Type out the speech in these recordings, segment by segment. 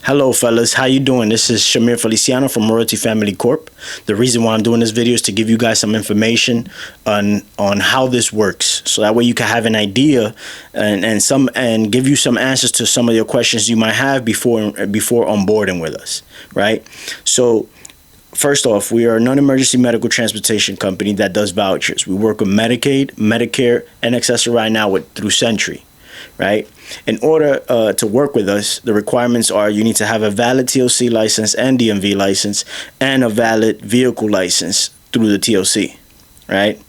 Hello fellas, how you doing? This is Shamir Feliciano from Royalty Family Corp. The reason why I'm doing this video is to give you guys some information on how this works, so that way you can have an idea and give you some answers to some of your questions you might have before onboarding with us, right? So first off, we are a non-emergency medical transportation company that does vouchers. We work with Medicaid, Medicare, and Accessorize now through Sentry, right? In order to work with us, the requirements are you need to have a valid TLC license and DMV license and a valid vehicle license through the TLC, right?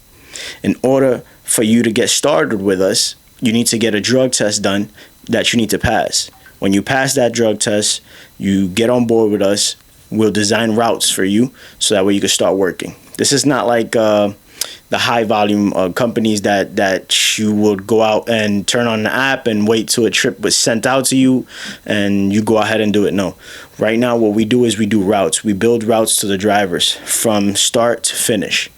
In order for you to get started with us, you need to get a drug test done that you need to pass. When you pass that drug test, you get on board with us. We'll design routes for you so that way you can start working. This is not like the high volume companies that you would go out and turn on the app and wait till a trip was sent out to you and you go ahead and do it. No, right now what we do is we do routes. We build routes to the drivers from start to finish.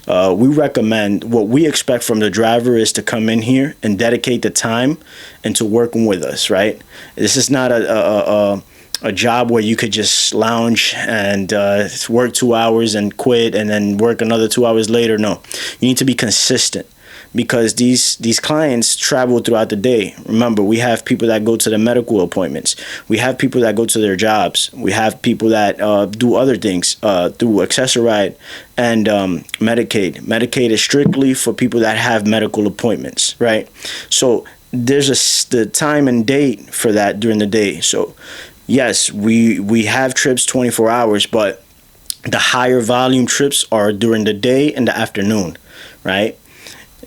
We recommend, what we expect from the driver is to come in here and dedicate the time into working with us, right? This is not a job where you could just lounge and work 2 hours and quit and then work another 2 hours later. No, you need to be consistent, because these clients travel throughout the day. Remember, we have people that go to the medical appointments. We have people that go to their jobs. We have people that do other things through Accessorize and Medicaid. Medicaid is strictly for people that have medical appointments, right? So there's the time and date for that during the day. So yes, we have trips 24 hours, but the higher volume trips are during the day and the afternoon, right?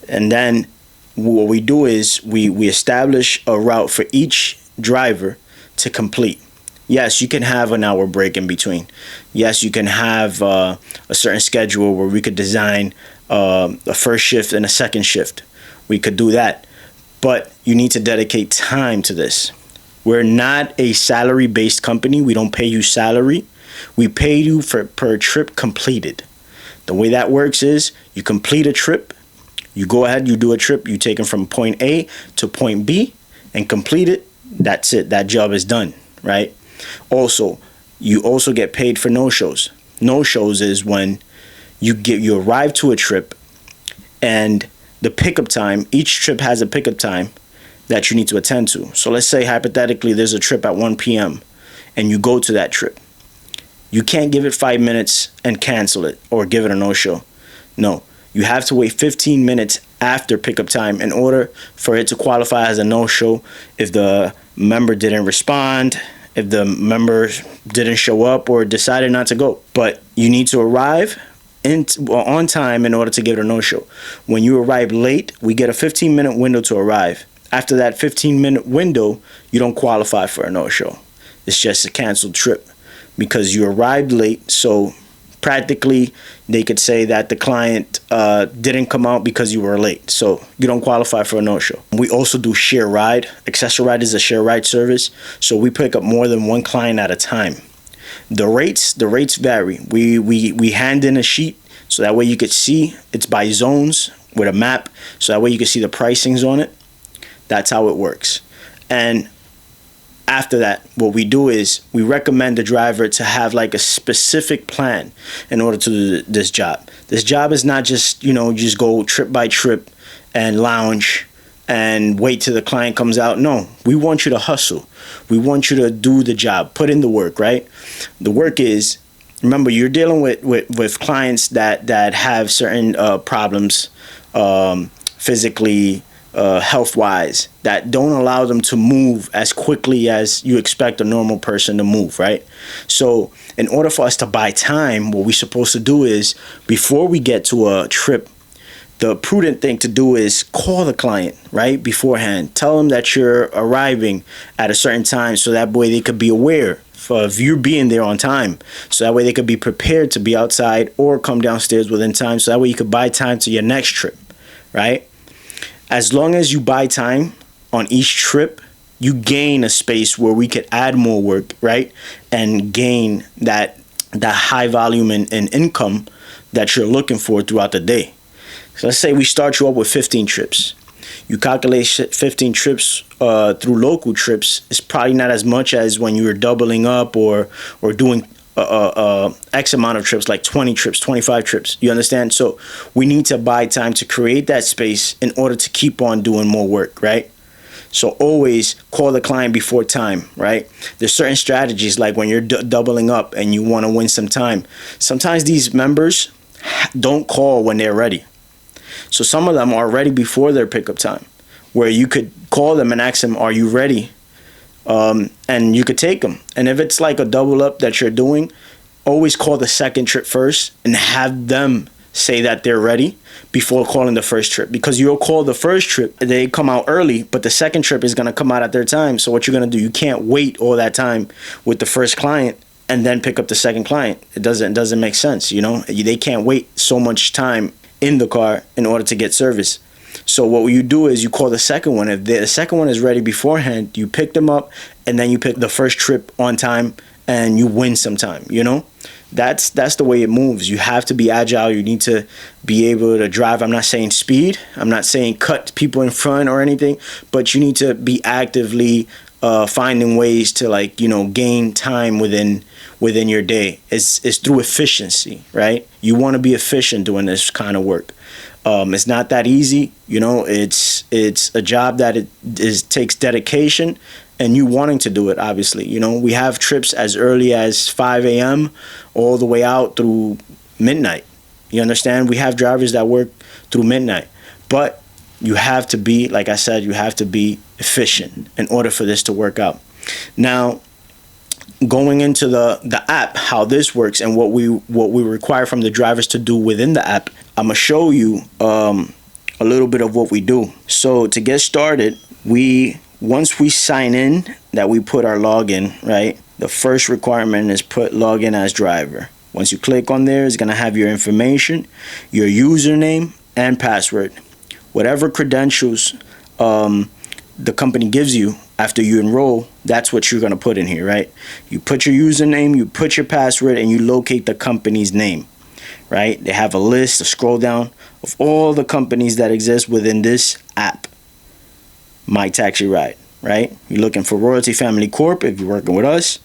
And then what we do is we establish a route for each driver to complete. Yes, you can have an hour break in between. Yes, you can have a certain schedule where we could design a first shift and a second shift. We could do that, but you need to dedicate time to this. We're not a salary-based company. We don't pay you salary. We pay you per trip completed. The way that works is you complete a trip, you go ahead, you do a trip, you take them from point A to point B and complete it. That's it. That job is done, right? Also, you also get paid for no-shows. No-shows is when you arrive to a trip and the pickup time, each trip has a pickup time that you need to attend to. So let's say hypothetically there's a trip at 1 p.m. and you go to that trip. You can't give it 5 minutes and cancel it or give it a no-show. No, you have to wait 15 minutes after pickup time in order for it to qualify as a no-show if the member didn't respond, if the member didn't show up or decided not to go. But you need to arrive on time in order to give it a no-show. When you arrive late, we get a 15-minute window to arrive. After that 15-minute window, you don't qualify for a no-show. It's just a canceled trip because you arrived late. So practically, they could say that the client didn't come out because you were late. So you don't qualify for a no-show. We also do share ride. Accessorize is a share ride service. So we pick up more than one client at a time. The rates vary. We hand in a sheet so that way you could see. It's by zones with a map. So that way you can see the pricings on it. That's how it works. And after that, what we do is we recommend the driver to have like a specific plan in order to do this job. This job is not just, just go trip by trip and lounge and wait till the client comes out. No, we want you to hustle. We want you to do the job, put in the work, right? The work is, remember, you're dealing with clients that have certain problems physically, health-wise, that don't allow them to move as quickly as you expect a normal person to move, right? So in order for us to buy time, what we're supposed to do is, before we get to a trip, the prudent thing to do is call the client, right, beforehand. Tell them that you're arriving at a certain time so that way they could be aware of you being there on time. So that way they could be prepared to be outside or come downstairs within time. So that way you could buy time to your next trip, right? As long as you buy time on each trip, you gain a space where we could add more work, right? And gain that high volume and income that you're looking for throughout the day. So let's say we start you up with 15 trips. You calculate 15 trips through local trips. It's probably not as much as when you were doubling up or doing X amount of trips, like 20 trips, 25 trips. You understand? So we need to buy time to create that space in order to keep on doing more work, right? So always call the client before time, right? There's certain strategies, like when you're doubling up and you want to win some time. Sometimes these members don't call when they're ready. So some of them are ready before their pickup time, where you could call them and ask them, are you ready? And you could take them. And if it's like a double up that you're doing, always call the second trip first and have them say that they're ready before calling the first trip, because you'll call the first trip, they come out early, but the second trip is going to come out at their time. So what you're going to do, you can't wait all that time with the first client and then pick up the second client. It doesn't make sense. You know, they can't wait so much time in the car in order to get service. So what you do is you call the second one. If the second one is ready beforehand, you pick them up and then you pick the first trip on time and you win some time, you know? That's the way it moves. You have to be agile. You need to be able to drive. I'm not saying speed. I'm not saying cut people in front or anything, but you need to be actively finding ways to, like, you know, gain time within your day. It's through efficiency, right? You want to be efficient doing this kind of work. It's not that easy, you know. It's a job that takes dedication and you wanting to do it, obviously. You know, we have trips as early as 5 a.m. all the way out through midnight. You understand? We have drivers that work through midnight. But you have to be, like I said, you have to be efficient in order for this to work out. Now, going into the app, how this works and what we require from the drivers to do within the app, I'm gonna show you a little bit of what we do. So to get started, once we sign in, that we put our login, right? The first requirement is put login as driver. Once you click on there, it's gonna have your information, your username and password, whatever credentials the company gives you after you enroll. That's what you're going to put in here, right? You put your username, you put your password, and you locate the company's name, right? They have a list, a scroll down of all the companies that exist within this app, My Taxi Ride, right? You're looking for Royalty Family Corp if you're working with us.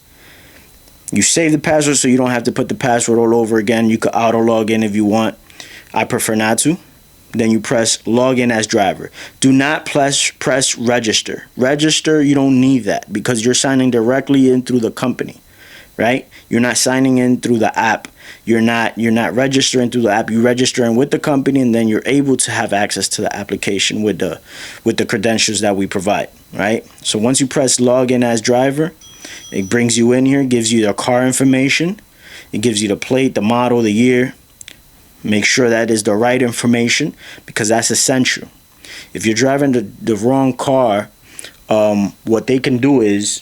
You save the password so you don't have to put the password all over again. You could auto log in if you want. I prefer not to. Then you press login as driver. Do not press register. Register, you don't need that because you're signing directly in through the company, right? You're not signing in through the app. You're not registering through the app. You're registering with the company, and then you're able to have access to the application with the credentials that we provide, right? So once you press login as driver, it brings you in here, gives you the car information. It gives you the plate, the model, the year. Make sure that is the right information because that's essential. If you're driving the wrong car, what they can do is,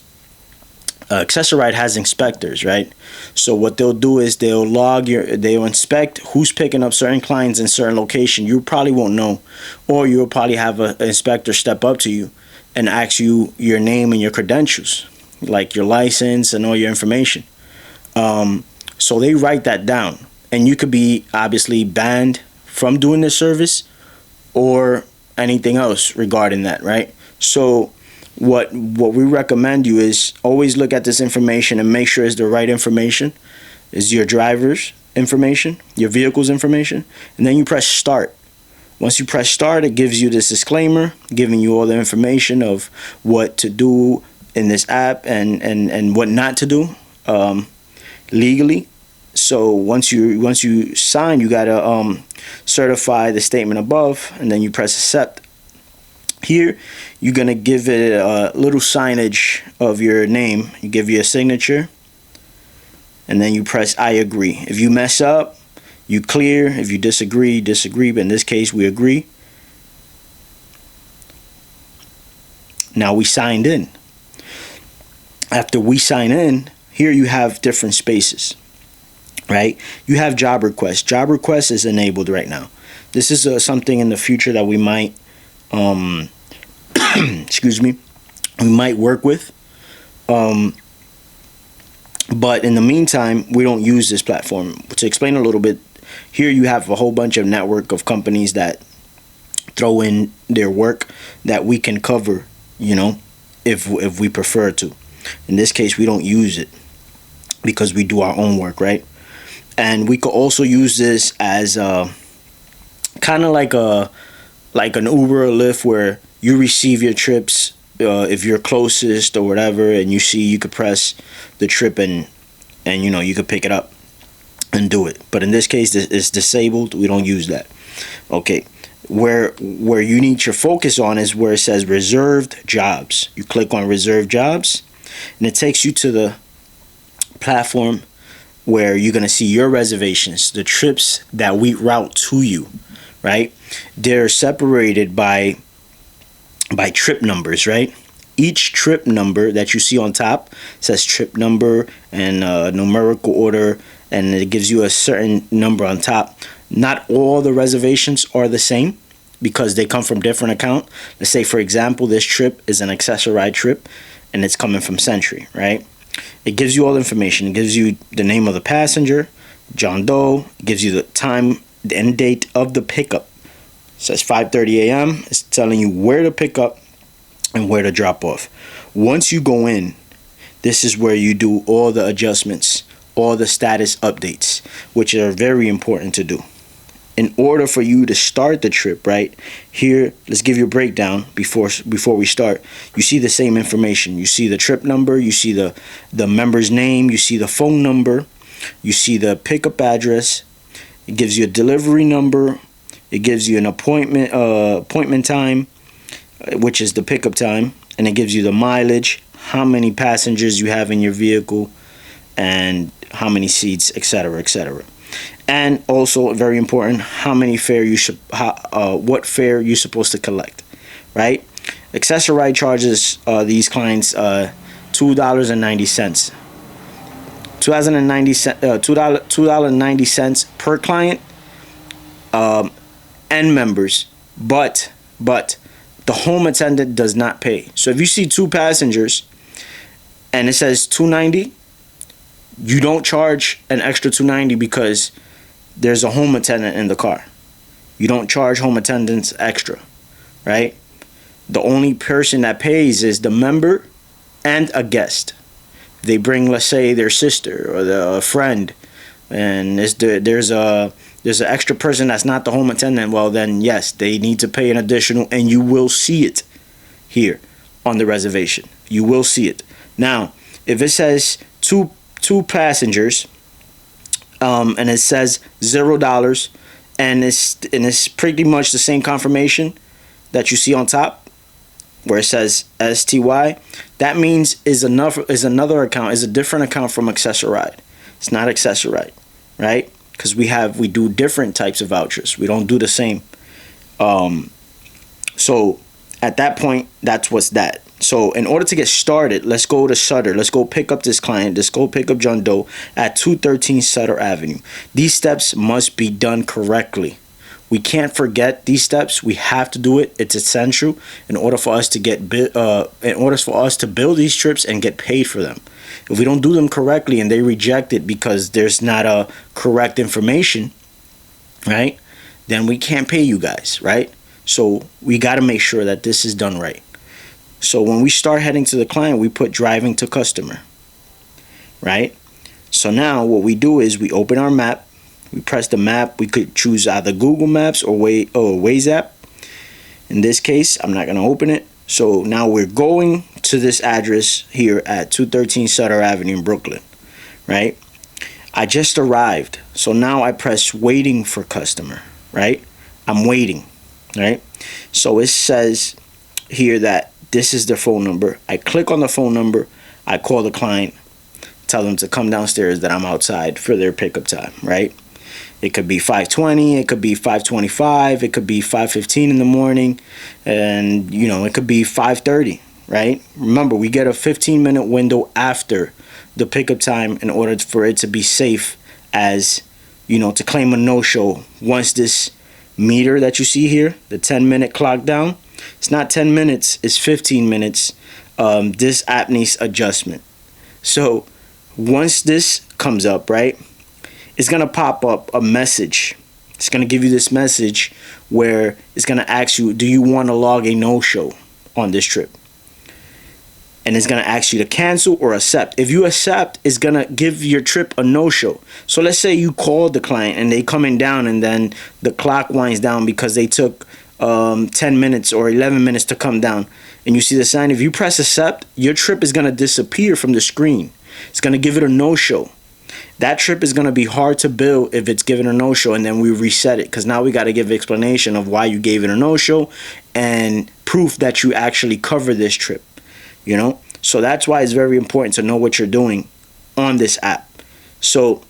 Accessoride has inspectors, right? So what they'll do is they'll inspect who's picking up certain clients in certain location. You probably won't know, or you'll probably have an inspector step up to you and ask you your name and your credentials, like your license and all your information. So they write that down. And you could be obviously banned from doing this service or anything else regarding that, right? So what we recommend you is always look at this information and make sure it's the right information. Is your driver's information, your vehicle's information, and then you press start. Once you press start, it gives you this disclaimer, giving you all the information of what to do in this app and what not to do legally. So once you sign, you gotta certify the statement above, and then you press accept. Here, you're gonna give it a little signage of your name. You give you a signature, and then you press I agree. If you mess up, you clear. If you disagree, you disagree. But in this case, we agree. Now we signed in. After we sign in, here you have different spaces. Right, you have job requests. Job requests is enabled right now. This is something in the future that we might, excuse me, we might work with. But in the meantime, we don't use this platform. To explain a little bit, here you have a whole bunch of network of companies that throw in their work that we can cover, you know, if we prefer to. In this case, we don't use it because we do our own work, right? And we could also use this as kind of like an Uber or Lyft, where you receive your trips if you're closest or whatever, and you could press the trip and you know, you could pick it up and do it. But in this case, it's disabled. We don't use that. Okay. Where you need your focus on is where it says reserved jobs. You click on reserved jobs, and it takes you to the platform where you're going to see your reservations, the trips that we route to you, right? They're separated by trip numbers, right? Each trip number that you see on top says trip number and numerical order, and it gives you a certain number on top. Not all the reservations are the same because they come from different account. Let's say, for example, this trip is an Accessoride trip and it's coming from Century, right? It gives you all the information. It gives you the name of the passenger, John Doe. It gives you the time, the end date of the pickup. It says 5:30 a.m. It's telling you where to pick up and where to drop off. Once you go in, this is where you do all the adjustments, all the status updates, which are very important to do. In order for you to start the trip, right here, let's give you a breakdown before we start. You see the same information. You see the trip number, you see the member's name, you see the phone number, you see the pickup address. It gives you a delivery number. It gives you an appointment time, which is the pickup time, and it gives you the mileage, how many passengers you have in your vehicle, and how many seats, etc., etc. And also, very important, how many fare you should, what fare you're supposed to collect, right? Accessoride charges these clients $2.90. $2.90 per client, and members, but the home attendant does not pay. So if you see two passengers and it says $2.90, you don't charge an extra $2.90 because there's a home attendant in the car. You don't charge home attendants extra, right? The only person that pays is the member and a guest. If they bring, let's say, their sister or a friend, and there's an extra person that's not the home attendant, well then yes, they need to pay an additional, and you will see it here on the reservation. You will see it. Now, if it says two passengers, and it says $0, and it's pretty much the same confirmation that you see on top where it says STY, that means is another account, is a different account from Accessoride. It's not Accessoride, right? Because we do different types of vouchers. We don't do the same. So at that point, that's what's that. So in order to get started, let's go to Sutter. Let's go pick up this client. Let's go pick up John Doe at 213 Sutter Avenue. These steps must be done correctly. We can't forget these steps. We have to do it. It's essential in order for us to build these trips and get paid for them. If we don't do them correctly and they reject it because there's not a correct information, right, then we can't pay you guys, right? So we got to make sure that this is done right. So when we start heading to the client, we put driving to customer, right? So now what we do is we open our map. We press the map. We could choose either Google Maps or Waze app. In this case, I'm not going to open it. So now we're going to this address here at 213 Sutter Avenue in Brooklyn, right? I just arrived. So now I press waiting for customer, right? I'm waiting, right? So it says here that this is their phone number. I click on the phone number. I call the client, tell them to come downstairs, that I'm outside for their pickup time, right? It could be 5:20, it could be 5:25, it could be 5:15 in the morning, and you know, it could be 5:30, right? Remember, we get a 15-minute window after the pickup time in order for it to be safe, as you know, to claim a no-show. Once this meter that you see here, the 10-minute clock down, it's not 10 minutes, it's 15 minutes. This app needs adjustment. So once this comes up, right, it's going to pop up a message. It's going to give you this message where it's going to ask you, do you want to log a no-show on this trip? And it's going to ask you to cancel or accept. If you accept, it's going to give your trip a no-show. So let's say you called the client and they coming down, and then the clock winds down because they took 10 minutes or 11 minutes to come down. And you see the sign. If you press accept, your trip is going to disappear from the screen. It's going to give it a no-show. That trip is going to be hard to bill if it's given a no-show, and then we reset it, because now we got to give explanation of why you gave it a no-show and proof that you actually cover this trip. You know, so that's why it's very important to know what you're doing on this app. So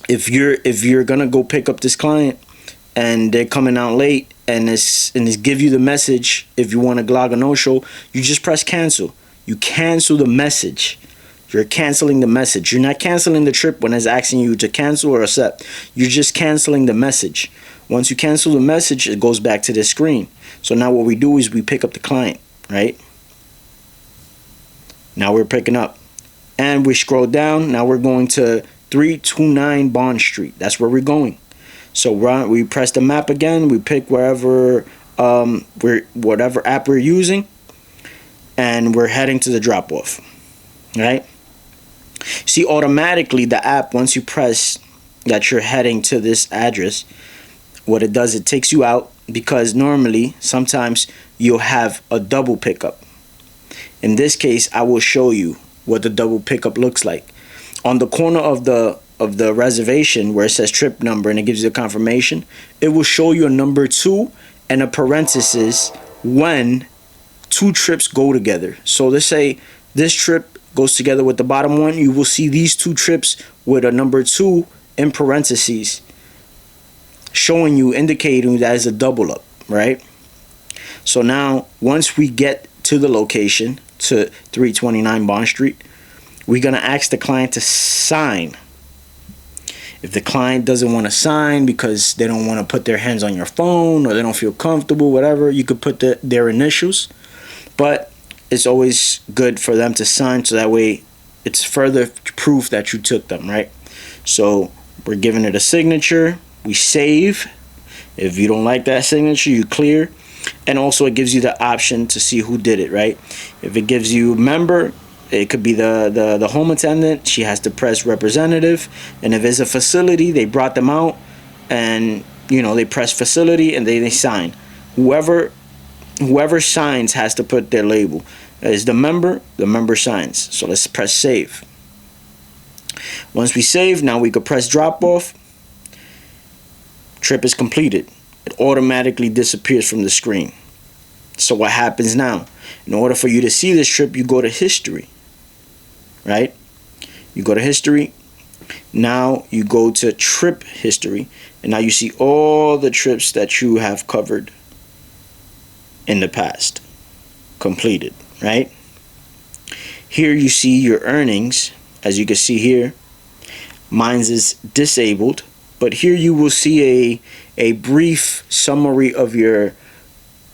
if you're gonna go pick up this client and they're coming out late, and it's give you the message, if you want to log a no-show, you just press cancel. You cancel the message. You're canceling the message. You're not canceling the trip when it's asking you to cancel or accept. You're just canceling the message. Once you cancel the message, it goes back to the screen. So now what we do is we pick up the client, right? Now we're picking up, and we scroll down. Now we're going to 329 Bond Street. That's where we're going. So we press the map again. We pick whatever app we're using, and we're heading to the drop off. Right? See, automatically the app, once you press that you're heading to this address, what it does, it takes you out, because normally sometimes you'll have a double pickup. In this case, I will show you what the double pickup looks like. On the corner of the reservation where it says trip number and it gives you the confirmation, it will show you a number 2 and a parenthesis when 2 trips go together. So let's say this trip goes together with the bottom one, you will see these 2 trips with a number 2 in parentheses, showing you, indicating that is a double up, right? So now once we get to the location, to 329 Bond Street, we're going to ask the client to sign. If the client doesn't want to sign because they don't want to put their hands on your phone, or they don't feel comfortable, whatever, you could put their initials. But it's always good for them to sign, so that way it's further proof that you took them, right? So we're giving it a signature. We save. If you don't like that signature, you clear. And also it gives you the option to see who did it, right? If it gives you member, it could be the home attendant. She has to press representative. And if it's a facility, they brought them out, and they press facility, and they sign. Whoever signs has to put their label. Is the member signs. So let's press save. Once we save, now we could press drop off. Trip is completed. It automatically disappears from the screen. So what happens now? In order for you to see this trip, you go to history, right? You go to history. Now you go to trip history, and now you see all the trips that you have covered in the past, completed, right? Here you see your earnings. As you can see here, mine's is disabled, but here you will see a brief summary of your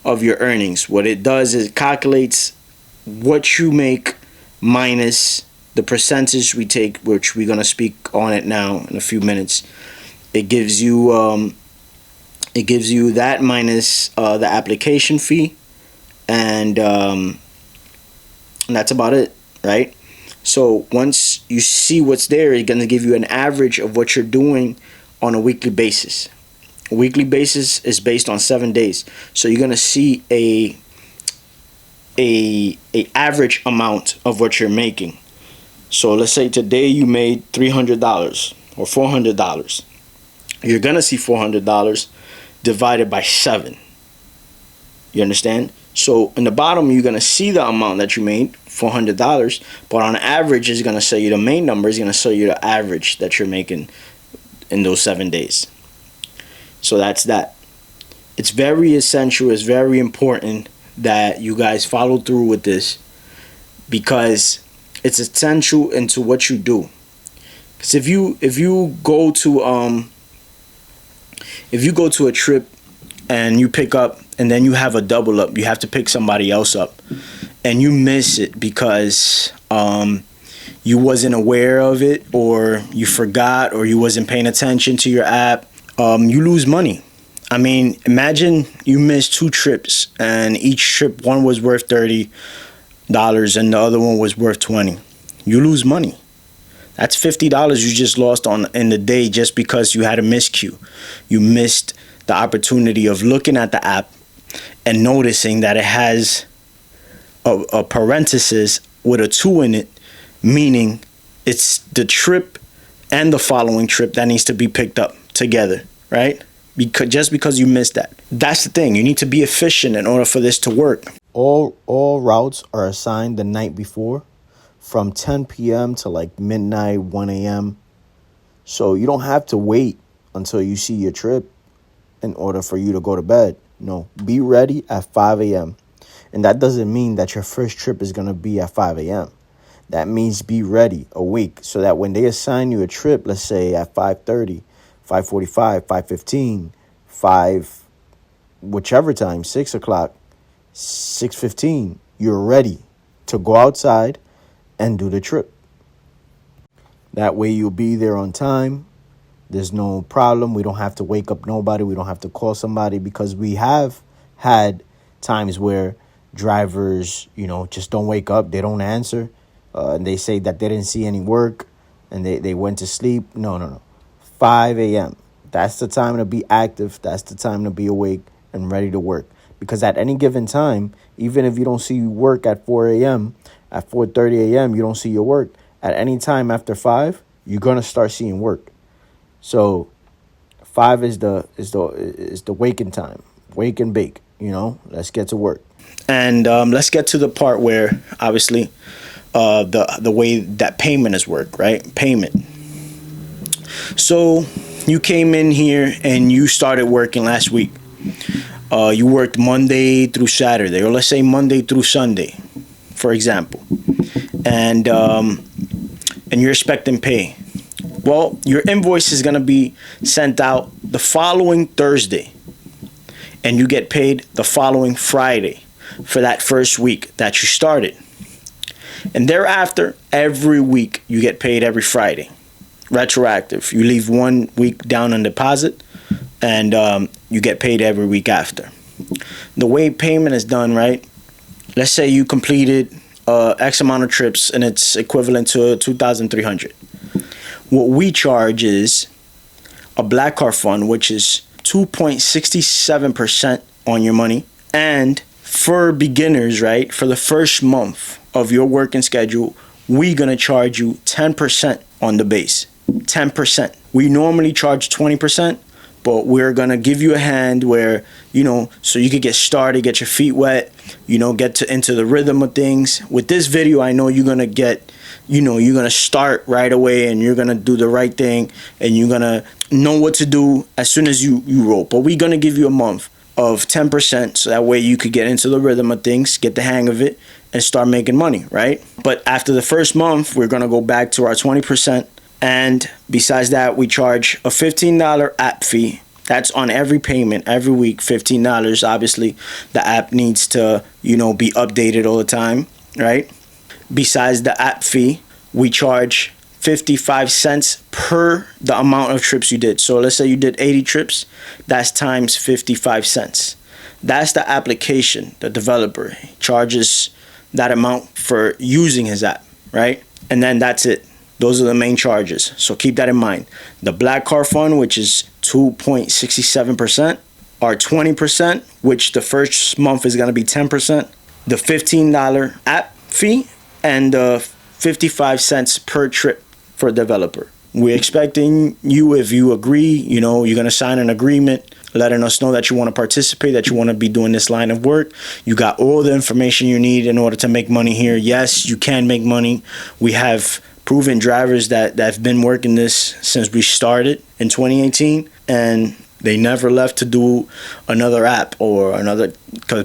earnings. What it does is it calculates what you make minus the percentage we take, which we're going to speak on it now in a few minutes. It gives you that minus the application fee, and that's about it, right? So once you see what's there, it's going to give you an average of what you're doing on a weekly basis. A weekly basis is based on 7 days. So you're going to see a average amount of what you're making. So let's say today you made $300 or $400. You're going to see $400 divided by 7. You understand? So in the bottom, you're going to see the amount that you made, $400. But on average, it's going to show you the main number. It's going to show you the average that you're making in those 7 days. So that's that. It's very essential. It's very important that you guys follow through with this, because it's essential into what you do. Because if you go to a trip and you pick up, and then you have a double up, you have to pick somebody else up, and you miss it because you wasn't aware of it, or you forgot, or you wasn't paying attention to your app, you lose money. I mean, imagine you missed 2 trips, and each trip, one was worth $30 and the other one was worth 20. You lose money. That's $50 you just lost on in the day just because you had a miscue. You missed the opportunity of looking at the app and noticing that it has a parenthesis with a 2 in it, meaning it's the trip and the following trip that needs to be picked up together, right? Because you missed that. That's the thing. You need to be efficient in order for this to work. All routes are assigned the night before from 10 p.m. to like midnight, 1 a.m. So you don't have to wait until you see your trip in order for you to go to bed. No, be ready at 5 a.m. And that doesn't mean that your first trip is going to be at 5 a.m. That means be ready, awake, so that when they assign you a trip, let's say at 5:30, 5:45, 5:15, 5, whichever time, 6 o'clock, 6:15, you're ready to go outside and do the trip. That way you'll be there on time. There's no problem. We don't have to wake up nobody. We don't have to call somebody, because we have had times where drivers, just don't wake up. They don't answer. And they say that they didn't see any work and they went to sleep. No. 5 a.m. That's the time to be active. That's the time to be awake and ready to work. Because at any given time, even if you don't see work at 4 a.m., at 4:30 a.m., you don't see your work. At any time after 5, you're going to start seeing work. So 5 is the waking time. Wake and bake, let's get to work. And let's get to the part where, obviously, the way that payment is work, right? Payment. So you came in here and you started working last week. You worked Monday through Saturday, or let's say Monday through Sunday, for example. And you're expecting pay. Well, your invoice is going to be sent out the following Thursday, and you get paid the following Friday for that first week that you started. And thereafter, every week you get paid every Friday, retroactive. You leave 1 week down on deposit, and you get paid every week after. The way payment is done, right? Let's say you completed X amount of trips, and it's equivalent to $2,300. What we charge is a black card fund, which is 2.67% on your money. And for beginners, right, for the first month of your working schedule, we're going to charge you 10% on the base. 10%. We normally charge 20%, but we're going to give you a hand where, so you can get started, get your feet wet, get into the rhythm of things. With this video, I know you're going to get, you're going to start right away, and you're going to do the right thing, and you're going to know what to do as soon as you roll. But we're going to give you a month of 10%, so that way you could get into the rhythm of things, get the hang of it, and start making money, right? But after the first month, we're going to go back to our 20%. And besides that, we charge a $15 app fee. That's on every payment, every week, $15. Obviously, the app needs to, be updated all the time, right? Besides the app fee, we charge 55 cents per the amount of trips you did. So let's say you did 80 trips, that's times 55 cents. That's the application. The developer charges that amount for using his app, right? And then that's it. Those are the main charges. So keep that in mind. The black card fund, which is 2.67%, our 20%, which the first month is going to be 10%, the $15 app fee, and the 55 cents per trip for a developer. We're expecting you, if you agree, you're going to sign an agreement letting us know that you want to participate, that you want to be doing this line of work. You got all the information you need in order to make money here. Yes, you can make money. We have proven drivers that have been working this since we started in 2018, and they never left to do another app or another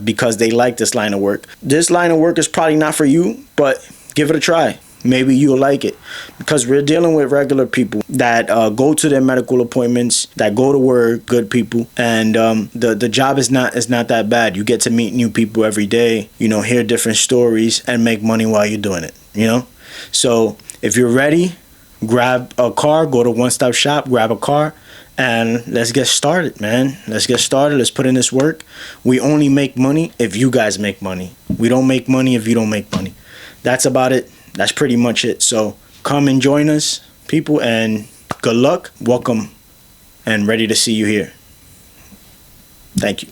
because they like this line of work. This line of work is probably not for you, but give it a try. Maybe you'll like it, because we're dealing with regular people that go to their medical appointments, that go to work, good people, and the job is not that bad. You get to meet new people every day, hear different stories, and make money while you're doing it. So if you're ready, grab a car, go to One Stop Shop, grab a car, And let's get started, man. Let's get started. Let's put in this work. We only make money if you guys make money. We don't make money if you don't make money. That's about it. That's pretty much it. So come and join us, people, and good luck. Welcome, and ready to see you here. Thank you.